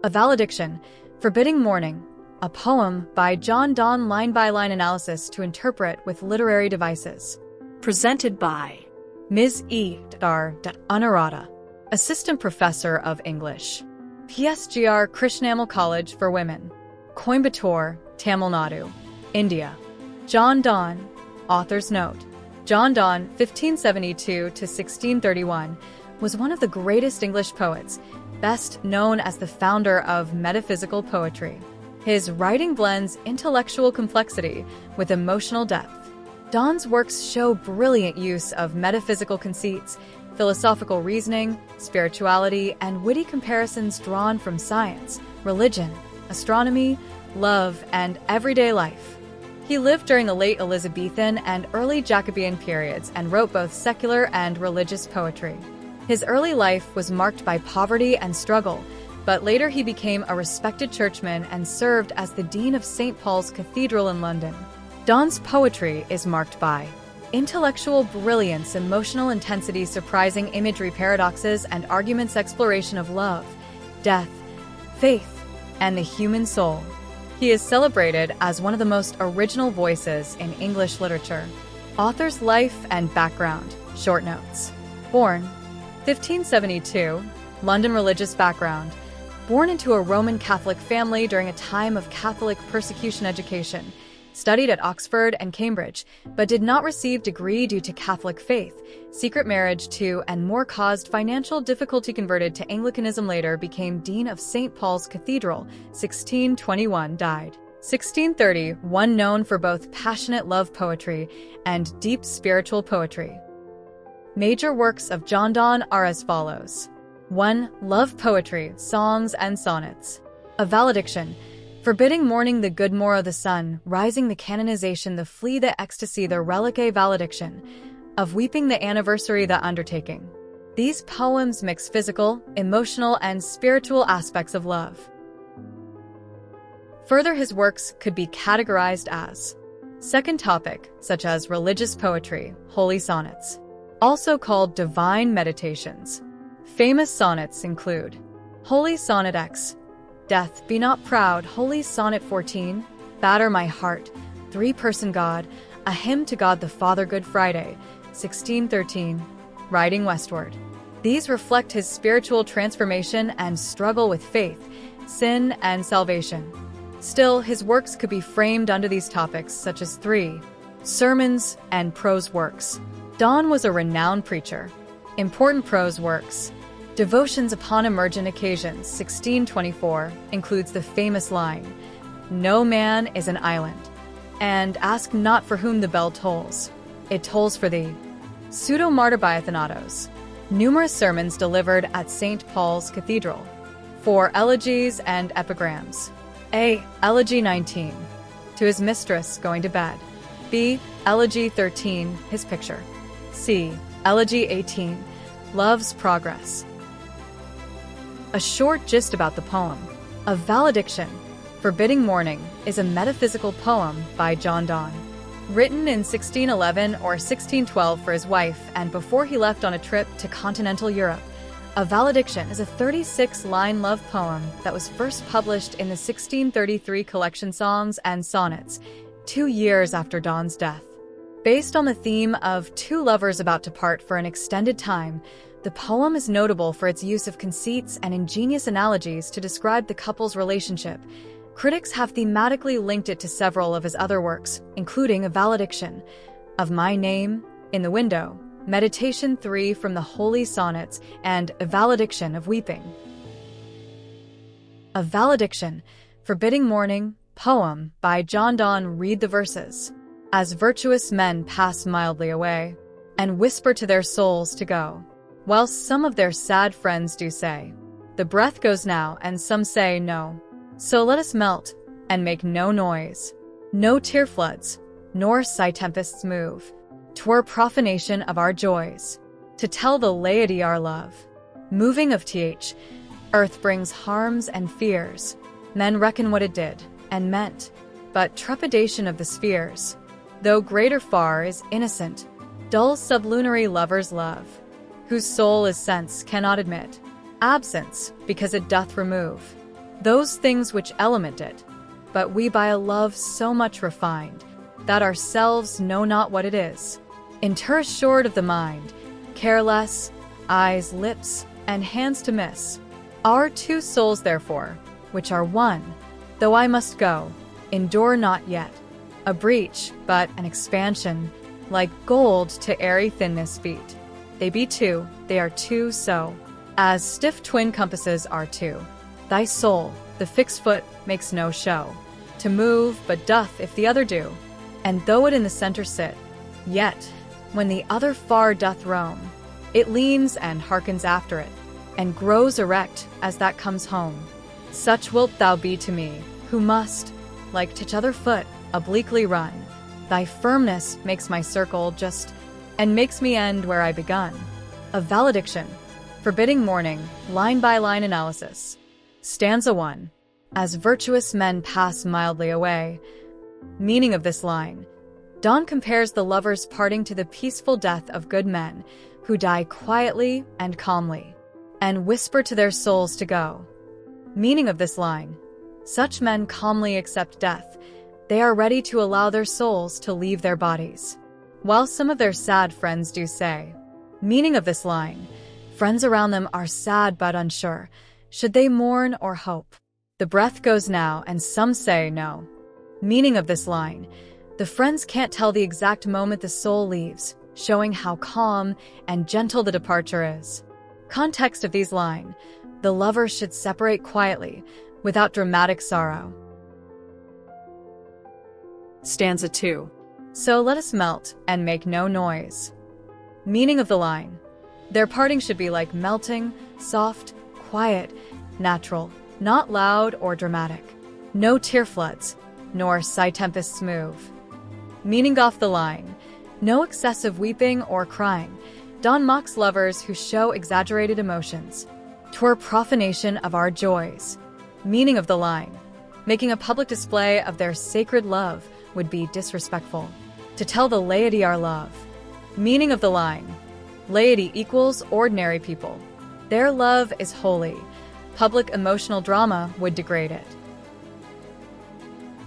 A Valediction, Forbidding Mourning, a poem by Donne line-by-line analysis to interpret with literary devices. Presented by Ms. E. Anurata, Assistant Professor of English, PSGR Krishnamal College for Women, Coimbatore, Tamil Nadu, India. John Donne, Author's Note. John Donne, 1572–1631, was one of the greatest English poets, best known as the founder of metaphysical poetry. His writing blends intellectual complexity with emotional depth. Donne's works show brilliant use of metaphysical conceits, philosophical reasoning, spirituality, and witty comparisons drawn from science, religion, astronomy, love, and everyday life. He lived during the late Elizabethan and early Jacobean periods and wrote both secular and religious poetry. His early life was marked by poverty and struggle, but later he became a respected churchman and served as the Dean of St. Paul's Cathedral in London. Donne's poetry is marked by intellectual brilliance, emotional intensity, surprising imagery, paradoxes, and arguments, exploration of love, death, faith, and the human soul. He is celebrated as one of the most original voices in English literature. Author's life and background, short notes. Born 1572, London. Religious background. Born into a Roman Catholic family during a time of Catholic persecution. Education. Studied at Oxford and Cambridge, but did not receive degree due to Catholic faith. Secret marriage to and more caused financial difficulty. Converted to Anglicanism. Later became Dean of St. Paul's Cathedral. 1621. Died 1630. Known for both passionate love poetry and deep spiritual poetry. Major works of John Donne are as follows. 1. Love poetry, songs and sonnets. A Valediction, Forbidding Mourning, the Good Morrow, the Sun, Rising, the Canonization, the Flea, the Ecstasy, the Relic. A Valediction, of Weeping, the Anniversary, the Undertaking. These poems mix physical, emotional, and spiritual aspects of love. Further, his works could be categorized as second topic, such as religious poetry, holy sonnets, also called divine meditations. Famous sonnets include Holy Sonnet X, Death, Be Not Proud, Holy Sonnet 14, Batter My Heart, Three-Person God, A Hymn to God the Father, Good Friday, 1613, Riding Westward. These reflect his spiritual transformation and struggle with faith, sin, and salvation. Still, his works could be framed under these topics, such as 3. Sermons and prose works. Donne was a renowned preacher. Important prose works. Devotions upon Emergent Occasions, 1624, includes the famous line, "No man is an island," and "Ask not for whom the bell tolls. It tolls for thee." Pseudo-Martyrbiathanatos. Numerous sermons delivered at St. Paul's Cathedral. 4. Elegies and epigrams. A. Elegy 19, to his mistress going to bed. B. Elegy 13, his picture. C. Elegy 18, Love's Progress. A short gist about the poem. A Valediction, Forbidding Mourning, is a metaphysical poem by John Donne. Written in 1611 or 1612 for his wife and before he left on a trip to continental Europe, A Valediction is a 36-line love poem that was first published in the 1633 collection Songs and Sonnets, 2 years after Donne's death. Based on the theme of two lovers about to part for an extended time, the poem is notable for its use of conceits and ingenious analogies to describe the couple's relationship. Critics have thematically linked it to several of his other works, including A Valediction, Of My Name, In the Window, Meditation 3 from the Holy Sonnets, and A Valediction of Weeping. A Valediction, Forbidding Mourning, poem by John Donne. Read the verses. As virtuous men pass mildly away, and whisper to their souls to go, whilst some of their sad friends do say, the breath goes now, and some say no. So let us melt, and make no noise. No tear floods, nor sigh tempests move. 'Twere profanation of our joys, to tell the laity our love. Moving of th, earth brings harms and fears. Men reckon what it did, and meant, but trepidation of the spheres. Though greater far is innocent, dull sublunary lovers' love, whose soul is sense cannot admit, absence, because it doth remove. those things which element it, but we by a love so much refined, that ourselves know not what it is. Interassured of the mind, careless, eyes, lips, and hands to miss. Our two souls therefore, which are one, though I must go, endure not yet a breach, but an expansion, like gold to airy thinness feet. They be two, they are two so, as stiff twin compasses are two. Thy soul, the fixed foot, makes no show to move, but doth if the other do. And though it in the center sit, yet, when the other far doth roam, it leans and hearkens after it, and grows erect as that comes home. Such wilt thou be to me, who must, like t'other foot, obliquely run. Thy firmness makes my circle just, and makes me end where I begun. A Valediction, forbidding mourning, line-by-line analysis. Stanza 1. As virtuous men pass mildly away. Meaning of this line. Donne compares the lovers parting to the peaceful death of good men, who die quietly and calmly, and whisper to their souls to go. Meaning of this line. Such men calmly accept death. They are ready to allow their souls to leave their bodies, while some of their sad friends do say. Meaning of this line. Friends around them are sad but unsure. Should they mourn or hope? The breath goes now, and some say no. Meaning of this line. The friends can't tell the exact moment the soul leaves, showing how calm and gentle the departure is. Context of these lines. The lovers should separate quietly, without dramatic sorrow. Stanza 2. So let us melt and make no noise. Meaning of the line. Their parting should be like melting, soft, quiet, natural, not loud or dramatic. No tear floods, nor sigh tempests move. Meaning off the line. No excessive weeping or crying. Donne mocks lovers who show exaggerated emotions. 'Twere profanation of our joys. Meaning of the line. Making a public display of their sacred love would be disrespectful. To tell the laity our love. Meaning of the line. Laity equals ordinary people. Their love is holy. Public emotional drama would degrade it.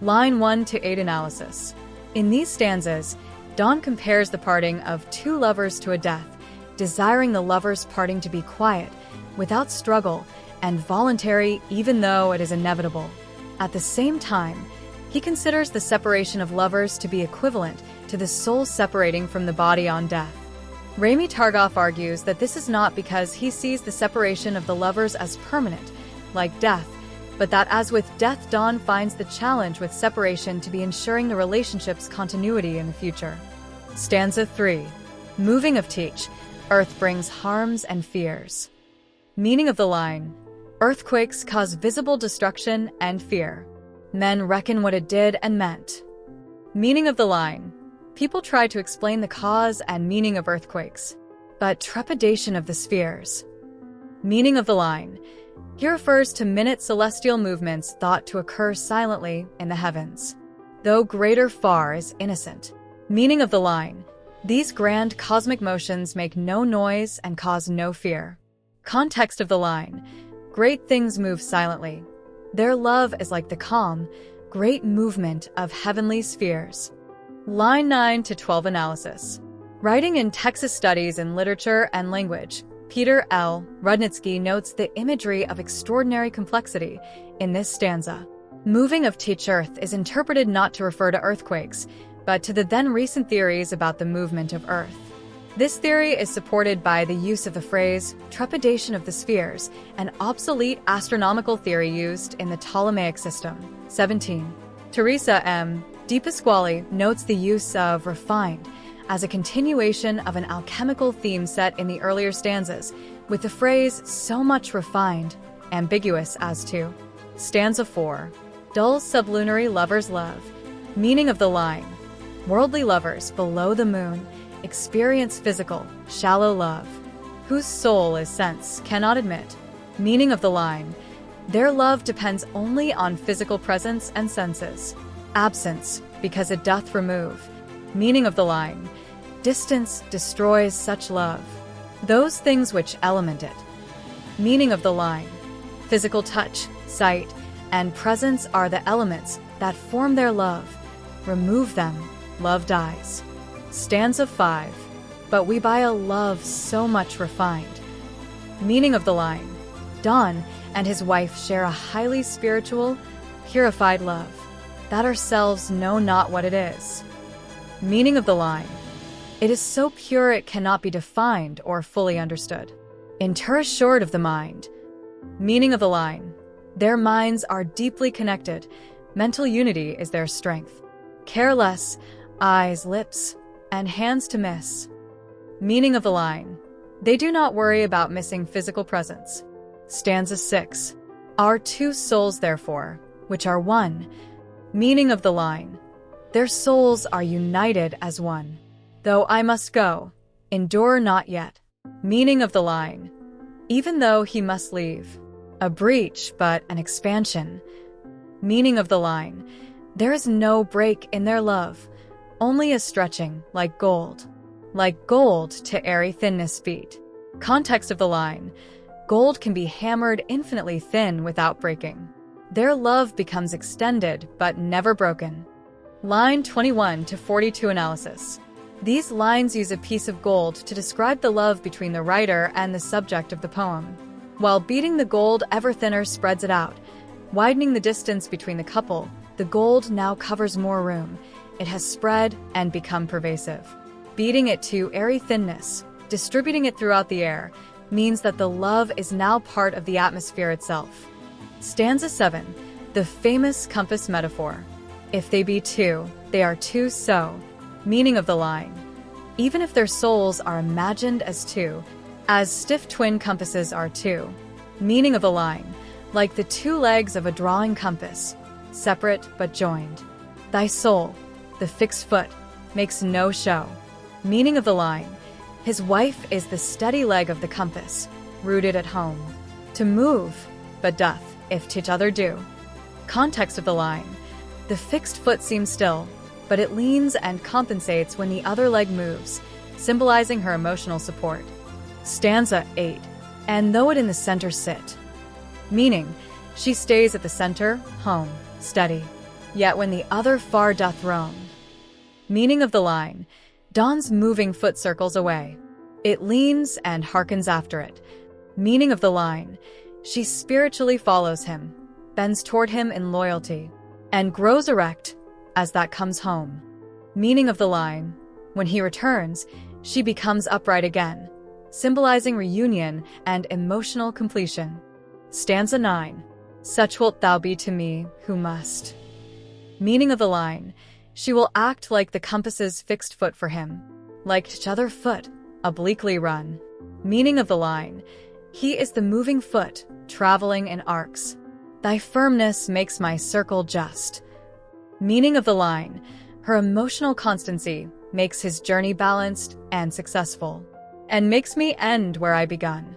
Line 1 to 8 analysis. In these stanzas, Donne compares the parting of two lovers to a death, desiring the lovers' parting to be quiet, without struggle, and voluntary even though it is inevitable. At the same time, he considers the separation of lovers to be equivalent to the soul separating from the body on death. Remy Targoff argues that this is not because he sees the separation of the lovers as permanent, like death, but that as with death, Donne finds the challenge with separation to be ensuring the relationship's continuity in the future. Stanza 3. Moving of teach, earth brings harms and fears. Meaning of the line. Earthquakes cause visible destruction and fear. Men reckon what it did and meant. Meaning of the line. People try to explain the cause and meaning of earthquakes, but trepidation of the spheres. Meaning of the line. He refers to minute celestial movements thought to occur silently in the heavens, though greater far is innocent. Meaning of the line. These grand cosmic motions make no noise and cause no fear. Context of the line. Great things move silently. Their love is like the calm, great movement of heavenly spheres. Line 9 to 12 analysis. Writing in Texas Studies in Literature and Language, Peter L. Rudnitsky notes the imagery of extraordinary complexity in this stanza. Moving of teach earth is interpreted not to refer to earthquakes, but to the then recent theories about the movement of earth. This theory is supported by the use of the phrase trepidation of the spheres, an obsolete astronomical theory used in the Ptolemaic system. 17. Teresa M. Di Pasquale notes the use of refined as a continuation of an alchemical theme set in the earlier stanzas, with the phrase so much refined, ambiguous as to. Stanza 4. Dull sublunary lovers love. Meaning of the line. Worldly lovers below the moon experience physical, shallow love, whose soul is sense cannot admit. Meaning of the line. Their love depends only on physical presence and senses. Absence, because it doth remove. Meaning of the line. Distance destroys such love. Those things which element it. Meaning of the line. Physical touch, sight, and presence are the elements that form their love. Remove them, love dies. Stanza 5. But we buy a love so much refined. Meaning of the line. Donne and his wife share a highly spiritual, purified love, that ourselves know not what it is. Meaning of the line. It is so pure it cannot be defined or fully understood. Inter short of the mind. Meaning of the line. Their minds are deeply connected. Mental unity is their strength. Careless, eyes, lips, and hands to miss. Meaning of the line. They do not worry about missing physical presence. Stanza 6. Our two souls, therefore, which are one. Meaning of the line. Their souls are united as one. Though I must go, endure not yet. Meaning of the line. Even though he must leave. A breach, but an expansion. Meaning of the line. There is no break in their love, only a stretching, like gold. Like gold to airy thinness beat. Context of the line. Gold can be hammered infinitely thin without breaking. Their love becomes extended but never broken. Line 21 to 42 analysis. These lines use a piece of gold to describe the love between the writer and the subject of the poem. While beating the gold ever thinner spreads it out, widening the distance between the couple, the gold now covers more room. It has spread and become pervasive. Beating it to airy thinness, distributing it throughout the air, means that the love is now part of the atmosphere itself. Stanza 7. The famous compass metaphor. If they be two, they are two so. Meaning of the line. Even if their souls are imagined as two, as stiff twin compasses are two. Meaning of the line. Like the two legs of a drawing compass, separate but joined. Thy soul, the fixed foot, makes no show. Meaning of the line. His wife is the steady leg of the compass, rooted at home. To move, but doth, if t'each other do. Context of the line. The fixed foot seems still, but it leans and compensates when the other leg moves, symbolizing her emotional support. Stanza 8. And though it in the center sit. Meaning, she stays at the center, home, steady. Yet when the other far doth roam. Meaning of the line. Donne's moving foot circles away. It leans and hearkens after it. Meaning of the line. She spiritually follows him, bends toward him in loyalty, and grows erect as that comes home. Meaning of the line. When he returns, she becomes upright again, symbolizing reunion and emotional completion. Stanza 9. Such wilt thou be to me, who must. Meaning of the line. She will act like the compass's fixed foot for him, like each other foot, obliquely run. Meaning of the line. He is the moving foot, traveling in arcs. Thy firmness makes my circle just. Meaning of the line. Her emotional constancy makes his journey balanced and successful, and makes me end where I begun.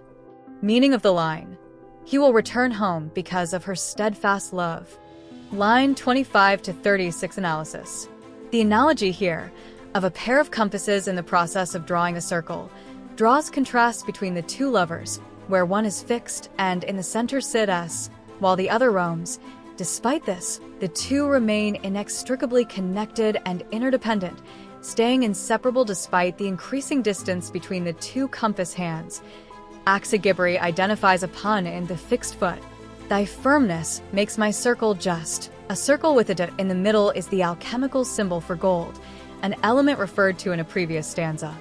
Meaning of the line. He will return home because of her steadfast love. Line 25 to 36 analysis. The analogy here, of a pair of compasses in the process of drawing a circle, draws contrast between the two lovers, where one is fixed and in the center sit S, while the other roams. Despite this, the two remain inextricably connected and interdependent, staying inseparable despite the increasing distance between the two compass hands. Axagibri identifies a pun in the fixed foot. Thy firmness makes my circle just. A circle with a dot in the middle is the alchemical symbol for gold, an element referred to in a previous stanza.